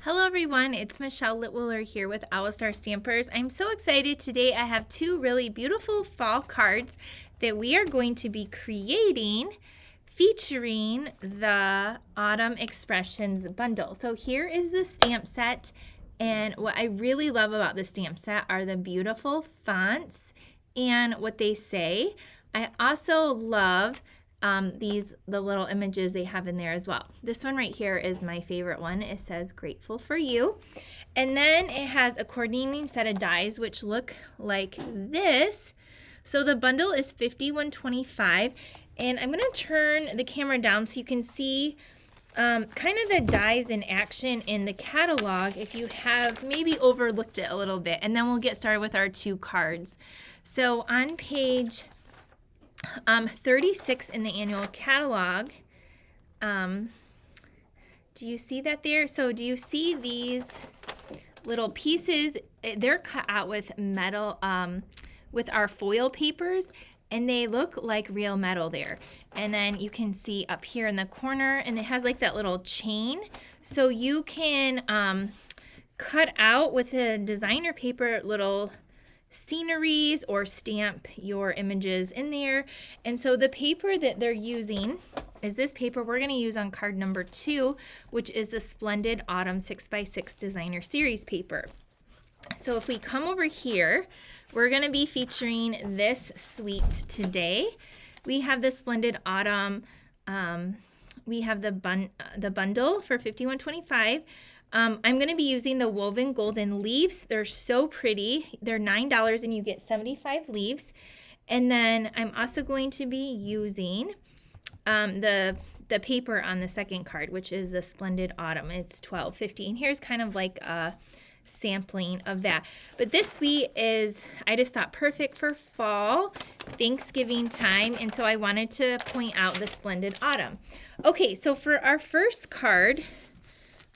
Hello everyone, it's Michelle Litwiller here with Owlstar Stampers. I'm so excited today. I have two really beautiful fall cards that we are going to be creating featuring the Autumn Expressions bundle. So here is the stamp set, and what I really love about the stamp set are the beautiful fonts and what they say. I also love the little images they have in there as well. This one right here is my favorite one. It says grateful for you. And then it has a coordinating set of dies which look like this. So the bundle is $51.25, and I'm going to turn the camera down so you can see kind of the dies in action in the catalog if you have maybe overlooked it a little bit. And then we'll get started with our two cards. So on page 36 in the annual catalog. Do you see that there? So do you see these little pieces? They're cut out with metal, with our foil papers, and they look like real metal there. And then you can see up here in the corner, and it has like that little chain. So you can cut out with a designer paper little sceneries or stamp your images in there. And so the paper that they're using is this paper we're going to use on card number 2, which is the Splendid Autumn 6x6 Designer Series paper. So if we come over here, we're going to be featuring this suite today. We have the Splendid Autumn, we have the bundle for $51.25. I'm going to be using the woven golden leaves. They're so pretty. They're $9 and you get 75 leaves. And then I'm also going to be using the paper on the second card, which is the Splendid Autumn. It's $12.50. And here's kind of like a sampling of that. But this suite is, I just thought, perfect for fall, Thanksgiving time. And so I wanted to point out the Splendid Autumn. Okay, so for our first card,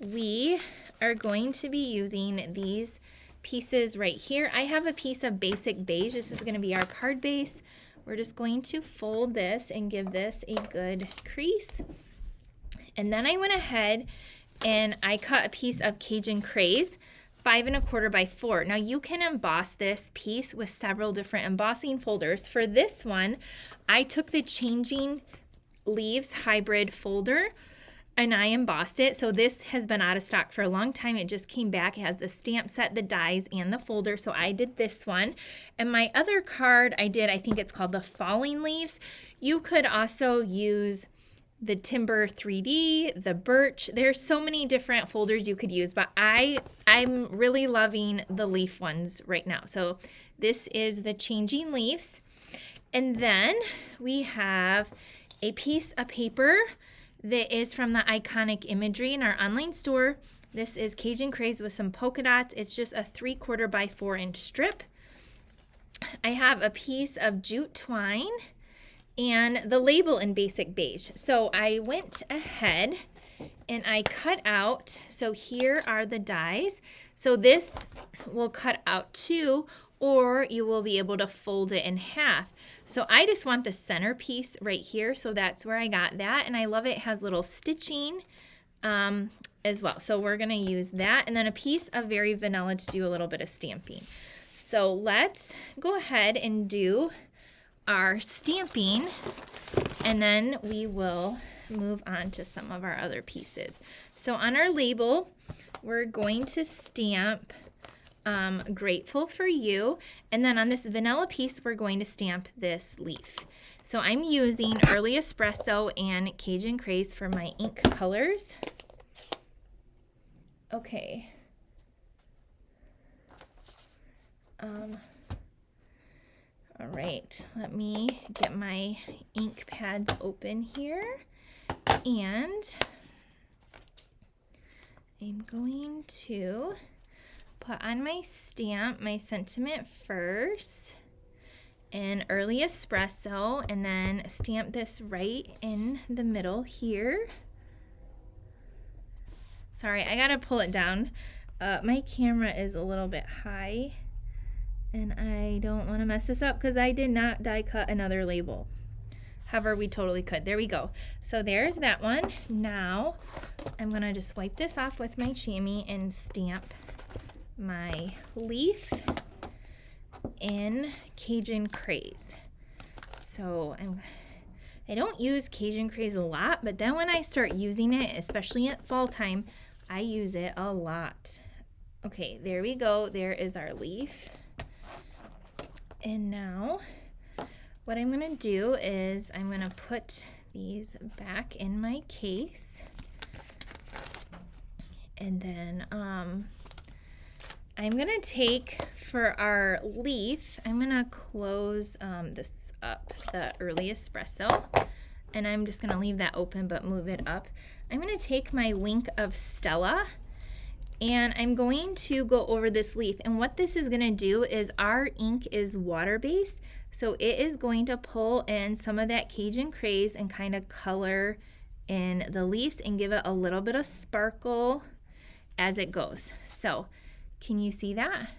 we are going to be using these pieces right here. I have a piece of basic beige. This is going to be our card base. We're just going to fold this and give this a good crease. And then I went ahead and I cut a piece of Cajun Craze, 5 1/4 by 4. Now you can emboss this piece with several different embossing folders. For this one, I took the Changing Leaves hybrid folder and I embossed it. So this has been out of stock for a long time. It just came back. It has the stamp set, the dies, and the folder. So I did this one. And my other card I think it's called the Falling Leaves. You could also use the Timber 3D, the Birch. There's so many different folders you could use, but I'm really loving the leaf ones right now. So this is the Changing Leaves. And then we have a piece of paper that is from the Iconic Imagery in our online store. This is Cajun Craze with some polka dots. It's just a 3/4 by 4 inch strip. I have a piece of jute twine and the label in basic beige. So I went ahead and I cut out, so here are the dies. So this will cut out too, or you will be able to fold it in half. So I just want the centerpiece right here, so that's where I got that, and I love it. It has little stitching as well. So we're gonna use that, and then a piece of Very Vanilla to do a little bit of stamping. So let's go ahead and do our stamping, and then we will move on to some of our other pieces. So on our label, we're going to stamp grateful for you, and then on this vanilla piece we're going to stamp this leaf. So I'm using Early Espresso and Cajun Craze for my ink colors. Okay. All right, let me get my ink pads open here, and I'm going to put on my stamp, my sentiment first, and Early Espresso, and then stamp this right in the middle here. Sorry, I gotta pull it down. My camera is a little bit high, and I don't want to mess this up because I did not die cut another label. However, we totally could. There we go. So there's that one. Now I'm gonna just wipe this off with my chamois and stamp my leaf in Cajun Craze. So I don't use Cajun Craze a lot, but then when I start using it, especially at fall time, I use it a lot. Okay, there we go. There is our leaf. And now what I'm gonna do is I'm gonna put these back in my case. And then I'm gonna take, for our leaf, I'm gonna close this up, the early espresso, and I'm just gonna leave that open but move it up. I'm gonna take my Wink of Stella and I'm going to go over this leaf, and what this is gonna do is our ink is water-based, so it is going to pull in some of that Cajun Craze and kind of color in the leaves and give it a little bit of sparkle as it goes. So can you see that?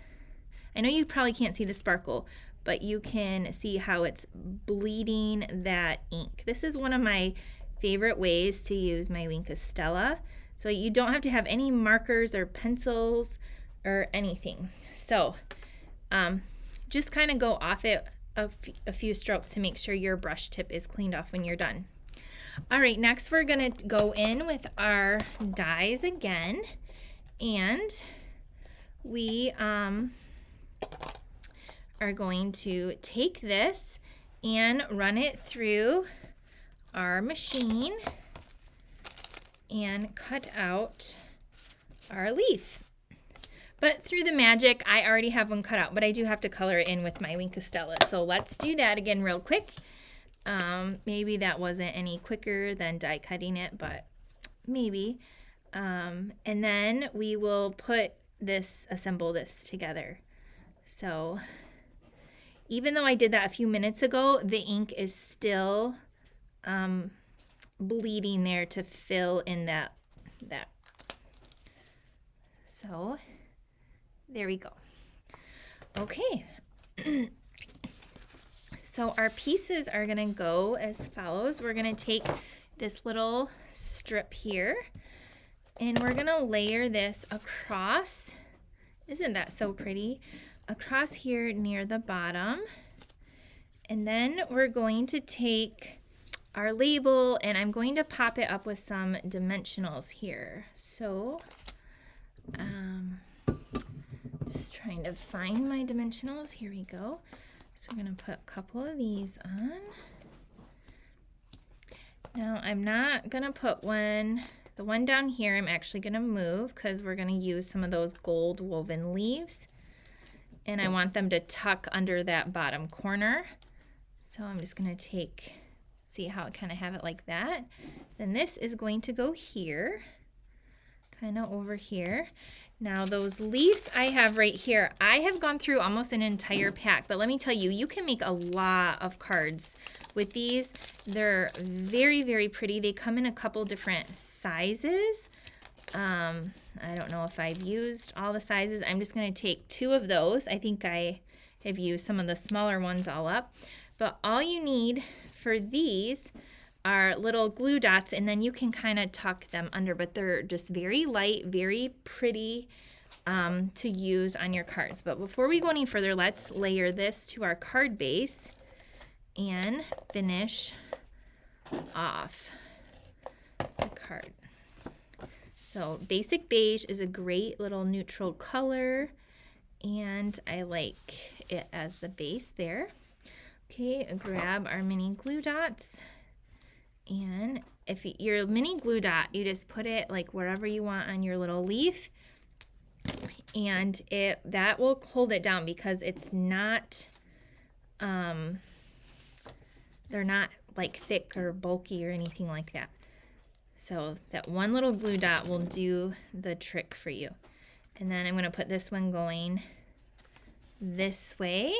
I know you probably can't see the sparkle, but you can see how it's bleeding that ink. This is one of my favorite ways to use my Wink of Stella. So you don't have to have any markers or pencils or anything. So just kind of go off it a few strokes to make sure your brush tip is cleaned off when you're done. All right, next we're gonna go in with our dyes again, and we are going to take this and run it through our machine and cut out our leaf. But through the magic, I already have one cut out, but I do have to color it in with my Wink of Stella. So let's do that again real quick. Maybe that wasn't any quicker than die cutting it, but maybe. And then we will assemble this together. So even though I did that a few minutes ago, the ink is still bleeding there to fill in that. So there we go. Okay. So our pieces are gonna go as follows. We're gonna take this little strip here and we're gonna layer this across. Isn't that so pretty? Across here near the bottom. And then we're going to take our label and I'm going to pop it up with some dimensionals here. So just trying to find my dimensionals. Here we go. So we're going to put a couple of these on. Now I'm not going to put the one down here I'm actually going to move because we're going to use some of those gold woven leaves. And I want them to tuck under that bottom corner. So I'm just going to see how I kind of have it like that. Then this is going to go here, kind of over here. Now those leaves I have right here, I have gone through almost an entire pack, but let me tell you, you can make a lot of cards with these. They're very, very pretty. They come in a couple different sizes. I don't know if I've used all the sizes. I'm just going to take 2 of those. I think I have used some of the smaller ones all up. But all you need for these are little glue dots, and then you can kind of tuck them under, but they're just very light, very pretty to use on your cards. But before we go any further, let's layer this to our card base and finish off the card. So basic beige is a great little neutral color, and I like it as the base there. Okay, grab our mini glue dots, and if your mini glue dot, you just put it like wherever you want on your little leaf, and that will hold it down because it's not, they're not like thick or bulky or anything like that. So that one little glue dot will do the trick for you. And then I'm going to put this one going this way.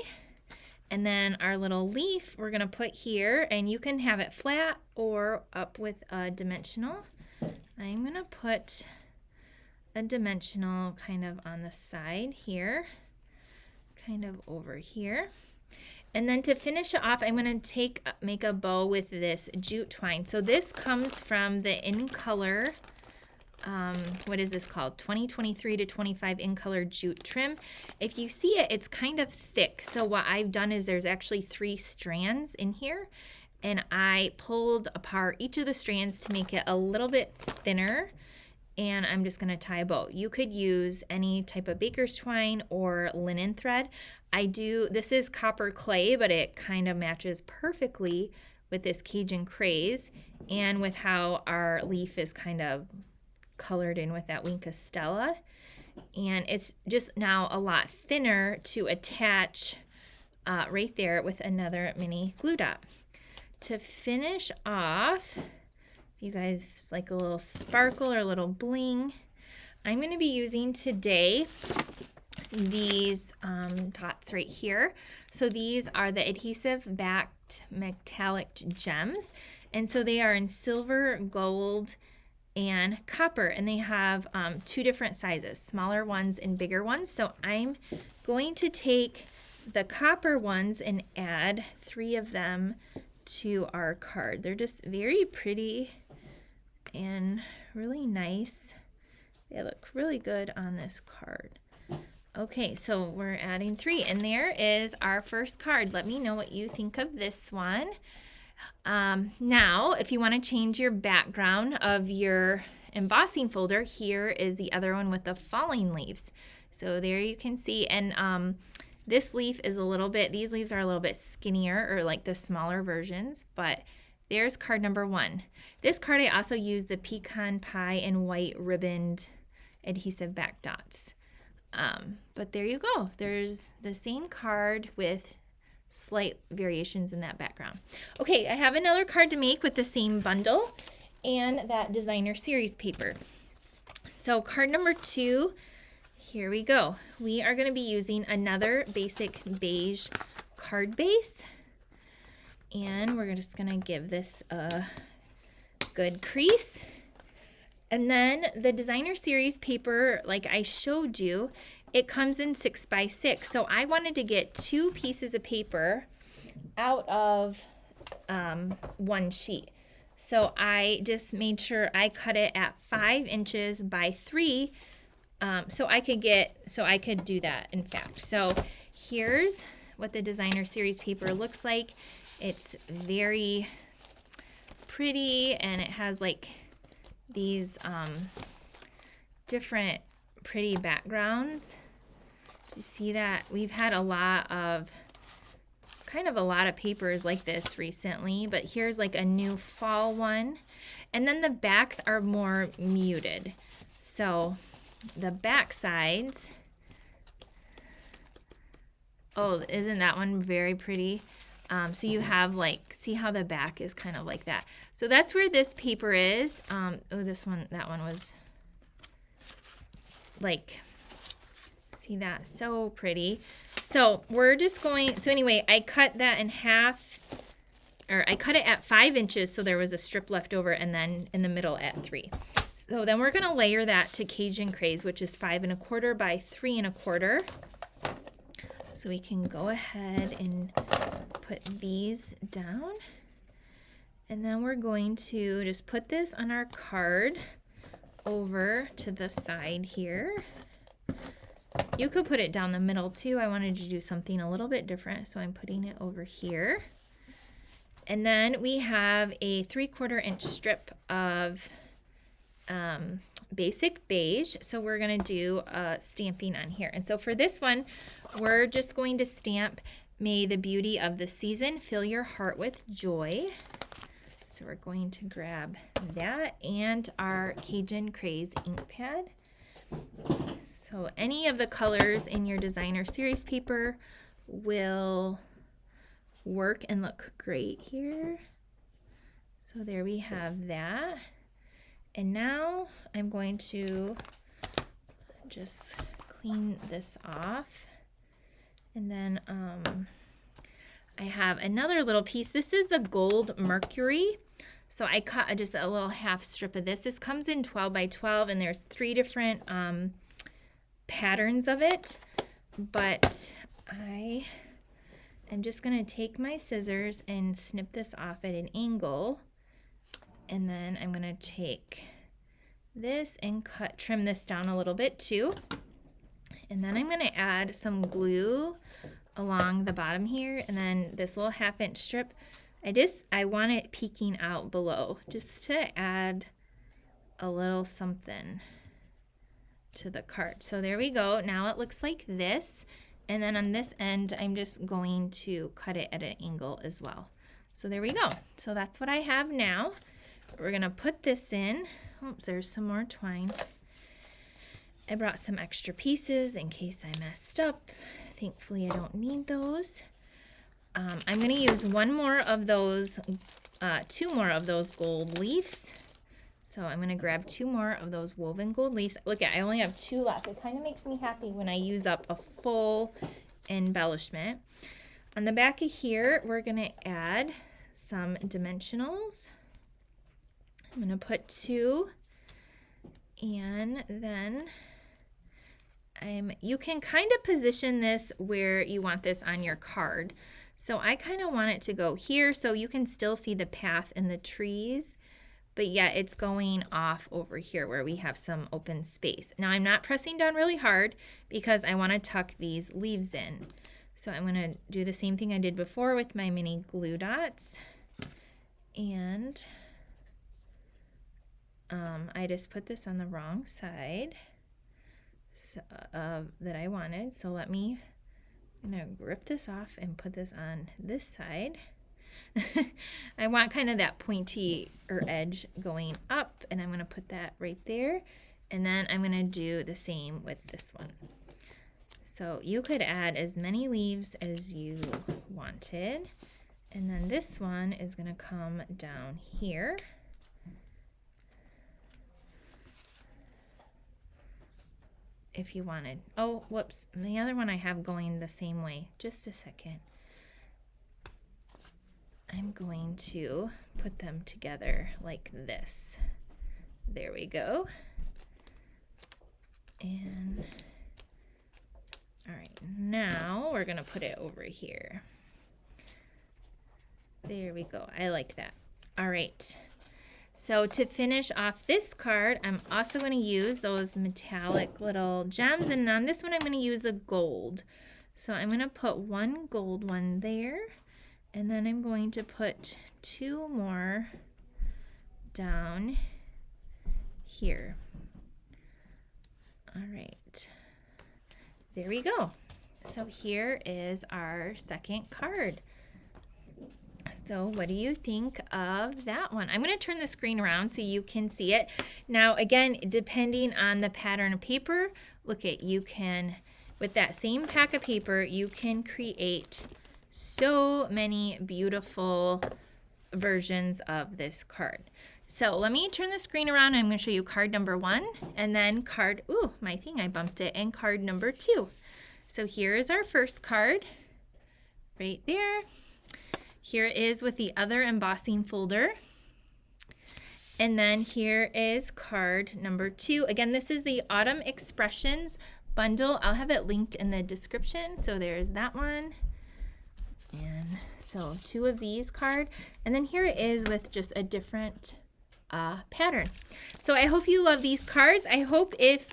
And then our little leaf we're going to put here, and you can have it flat or up with a dimensional. I'm going to put a dimensional kind of on the side here, kind of over here. And then to finish it off, I'm going to make a bow with this jute twine. So this comes from the In Color what is this called? 2023 to 25 in color jute trim. If you see it, it's kind of thick. So what I've done is there's actually 3 strands in here, and I pulled apart each of the strands to make it a little bit thinner, and I'm just gonna tie a bow. You could use any type of baker's twine or linen thread. This is copper clay, but it kind of matches perfectly with this Cajun craze and with how our leaf is kind of colored in with that Wink of Stella. And it's just now a lot thinner to attach right there with another mini glue dot. To finish off, if you guys like a little sparkle or a little bling, I'm going to be using today these dots right here. So these are the adhesive backed metallic gems, and so they are in silver, gold, and copper, and they have 2 different sizes, smaller ones and bigger ones. So I'm going to take the copper ones and add 3 of them to our card. They're just very pretty and really nice. They look really good on this card. Okay, so we're adding 3, and there is our first card. Let me know what you think of this one. Now, if you want to change your background of your embossing folder, here is the other one with the falling leaves. So there you can see, and this leaf is these leaves are a little bit skinnier, or like the smaller versions, but there's card number 1. This card I also used the pecan pie and white ribboned adhesive back dots. But there you go. There's the same card with slight variations in that background. Okay, I have another card to make with the same bundle and that designer series paper. So card number 2, here we go. We are going to be using another basic beige card base, and we're just going to give this a good crease. And then the designer series paper, like I showed you, it comes in 6x6. So I wanted to get 2 pieces of paper out of 1 sheet. So I just made sure I cut it at 5 inches by 3, so I could do that, in fact. So here's what the designer series paper looks like. It's very pretty, and it has like these different pretty backgrounds. Do you see that? We've had a lot of papers like this recently, but here's like a new fall one. And then the backs are more muted. So the back sides, oh, isn't that one very pretty? So you have like, see how the back is kind of like that. So that's where this paper is. Oh, that one was like, see that? So pretty. So we're just going, so anyway, I cut that in half, or I cut it at 5 inches, so there was a strip left over, and then in the middle at 3. So then we're going to layer that to Cajun Craze, which is 5 1/4 by 3 1/4. So we can go ahead and put these down. And then we're going to just put this on our card over to the side here. You could put it down the middle too. I wanted to do something a little bit different, so I'm putting it over here. And then we have a 3/4 inch strip of basic beige. So we're going to do stamping on here. And so for this one, we're just going to stamp, "May the beauty of the season fill your heart with joy." So we're going to grab that and our Cajun Craze ink pad. So any of the colors in your designer series paper will work and look great here. So there we have that. And now I'm going to just clean this off. And then I have another little piece. This is the gold mercury. So I cut just a little half strip of this. This comes in 12 by 12, and there's 3 different patterns of it. But I am just going to take my scissors and snip this off at an angle. And then I'm going to take this and trim this down a little bit too. And then I'm going to add some glue along the bottom here, and then this little 1/2-inch strip. I want it peeking out below just to add a little something to the card. So there we go. Now it looks like this. And then on this end, I'm just going to cut it at an angle as well. So there we go. So that's what I have now. We're going to put this in. Oops, there's some more twine. I brought some extra pieces in case I messed up. Thankfully, I don't need those. I'm going to use one more of those, 2 more of those gold leaves. So I'm going to grab 2 more of those woven gold leaves. Look, I only have 2 left. It kind of makes me happy when I use up a full embellishment. On the back of here, we're going to add some dimensionals. I'm going to put 2, and then you can kind of position this where you want this on your card. So I kind of want it to go here so you can still see the path in the trees, but yet it's going off over here where we have some open space. Now I'm not pressing down really hard because I want to tuck these leaves in. So I'm going to do the same thing I did before with my mini glue dots. And I just put this on the wrong side that I wanted. So I'm going to rip this off and put this on this side. I want kind of that pointy edge going up, and I'm going to put that right there. And then I'm going to do the same with this one. So you could add as many leaves as you wanted. And then this one is going to come down here. If you wanted. Oh, whoops. The other one I have going the same way. Just a second. I'm going to put them together like this. There we go. And all right, now we're going to put it over here. There we go. I like that. All right. So to finish off this card, I'm also going to use those metallic little gems. And on this one, I'm going to use a gold. So I'm going to put 1 gold one there. And then I'm going to put 2 more down here. All right. There we go. So here is our second card. So what do you think of that one? I'm going to turn the screen around so you can see it. Now, again, depending on the pattern of paper, look at, you can, with that same pack of paper, you can create so many beautiful versions of this card. So let me turn the screen around. I'm going to show you card number 1 and then card, ooh, my thing, I bumped it, and card number 2. So here is our first card right there. Here is with the other embossing folder. And then here is card number 2. Again, this is the Autumn Expressions bundle. I'll have it linked in the description. So there's that one. And so 2 of these card. And then here it is with just a different pattern. So I hope you love these cards. I hope if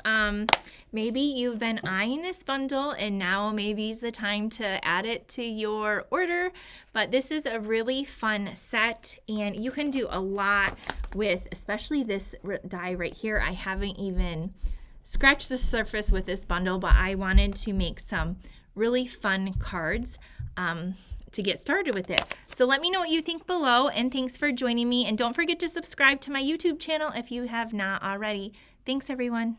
maybe you've been eyeing this bundle and now maybe is the time to add it to your order. But this is a really fun set, and you can do a lot with, especially this die right here. I haven't even scratched the surface with this bundle, but I wanted to make some really fun cards to get started with it. So let me know what you think below, and thanks for joining me. And don't forget to subscribe to my YouTube channel if you have not already. Thanks, everyone.